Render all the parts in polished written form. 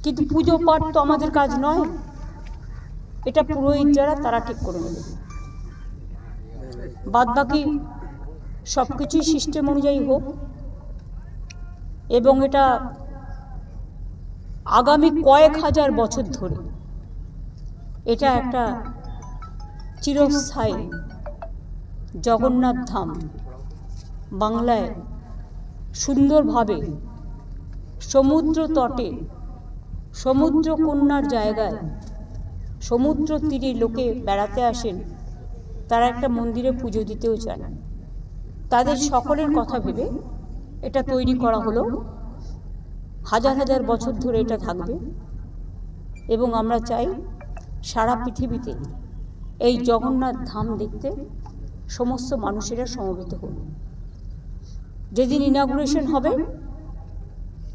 কিন্তু পুজো পাঠ তো আমাদের কাজ নয়, এটা পুরোহিত যারা তারা ঠিক করে নেবে। বাদ বাকি সব কিছুই সিস্টেম অনুযায়ী হোক, এবং এটা আগামী কয়েক হাজার বছর ধরে এটা একটা চিরস্থায়ী জগন্নাথ ধাম বাংলায় সুন্দরভাবে সমুদ্র তটে সমুদ্র কন্যার জায়গায় সমুদ্র তীরে লোকে বেড়াতে আসেন, তারা একটা মন্দিরে পুজো দিতেও চান। তাদের সকলের কথা ভেবে এটা তৈরি করা হলো, হাজার হাজার বছর ধরে এটা থাকবে। এবং আমরা চাই সারা পৃথিবীতে এই জগন্নাথ ধাম দেখতে সমস্ত মানুষেরা সমবেত হন। যেদিন ইনাগুরেশন হবে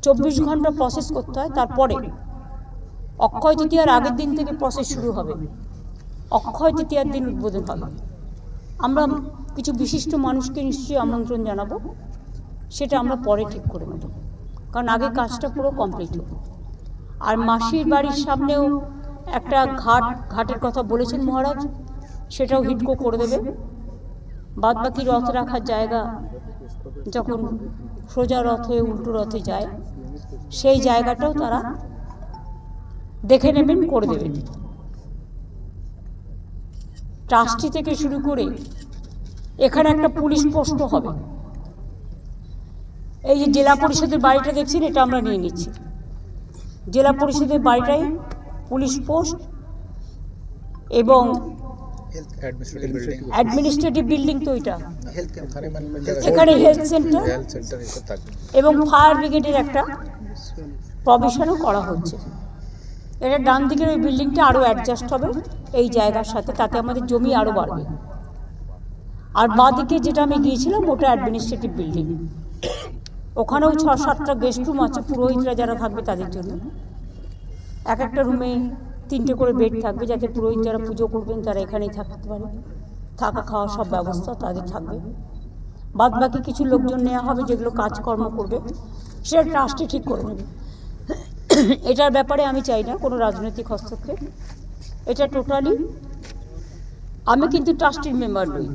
24 ঘন্টা প্রসেস করতে হয়, তারপরে অক্ষয় তৃতীয়ার আগের দিন থেকে প্রসেস শুরু হবে, অক্ষয় তৃতীয়ার দিন উদ্বোধন হবে। আমরা কিছু বিশিষ্ট মানুষকে নিশ্চয়ই আমন্ত্রণ জানাবো, সেটা আমরা পরে ঠিক করে নেব, কারণ আগে কাজটা পুরো কমপ্লিট হবে। আর মাসির বাড়ির সামনেও একটা ঘাটের কথা বলেছেন মহারাজ, সেটাও হিডকো করে দেবে। বাদ বাকি রথ রাখার জায়গা যখন সোজা রথ হয়ে উল্টো রথে যায়, সেই জায়গাটাও তারা দেখে নেবেন, করে দেবেন। ট্রাস্টি থেকে শুরু করে এখানে একটা পুলিশ পোস্ট হবে। এই যে জেলা পরিষদের বাড়িটা দেখছেন, এটা আমরা নিয়ে নিচ্ছি। জেলা পরিষদের বাড়িটাই পুলিশ পোস্ট এবং অ্যাডমিনিস্ট্রেটিভ বিল্ডিং তো এটা, এখানে হেলথ সেন্টার এবং ফায়ার ব্রিগেডের একটা প্রভিশনও করা হচ্ছে। এটা ডান দিকের ওই বিল্ডিংটা আরও অ্যাডজাস্ট হবে এই জায়গার সাথে, তাতে আমাদের জমি আরও বাড়বে। আর বাঁ দিকে যেটা আমি গিয়েছিলাম ওটা অ্যাডমিনিস্ট্রেটিভ বিল্ডিং, ওখানেও 6-7টা গেস্ট রুম আছে পুরোহিতরা যারা থাকবে তাদের জন্য। এক একটা রুমে 3টে করে বেড থাকবে, যাতে পুরোহিত যারা পুজো করবেন তারা এখানেই থাকতে পারে, থাকা খাওয়া সব ব্যবস্থা তাদের থাকবে। বাদ বাকি কিছু লোকজন নেওয়া হবে যেগুলো কাজকর্ম করবে, সেটা ট্রাস্টে ঠিক করে নেবে। এটার ব্যাপারে আমি চাই না কোনো রাজনৈতিক হস্তক্ষেপ, এটা টোটালি, আমি কিন্তু ট্রাস্টের মেম্বার নই,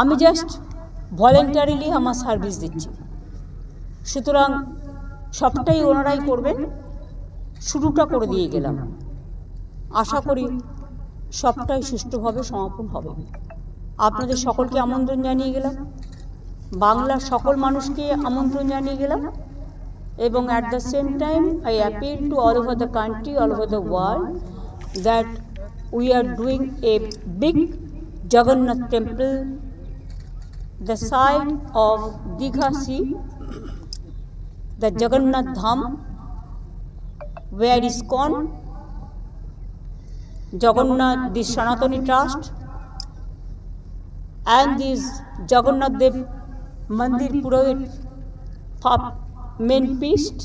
আমি জাস্ট ভলেন্টারিলি আমার সার্ভিস দিচ্ছি। সুতরাং সবটাই ওনারাই করবেন, শুরুটা করে দিয়ে গেলাম, আশা করি সবটাই সুষ্ঠুভাবে সমাপন হবে। আপনাদের সকলকে আমন্ত্রণ জানিয়ে গেলাম, বাংলার সকল মানুষকে আমন্ত্রণ জানিয়ে গেলাম, এবং at the same time I appeal to all over the country, all over the world, that we are doing a big Jagannath temple, the side of Digha Sea, the Jagannath Dham, where ISKCON, Jagannath, the Sanatani Trust, and this Jagannath Dev Mandir Purohit main priest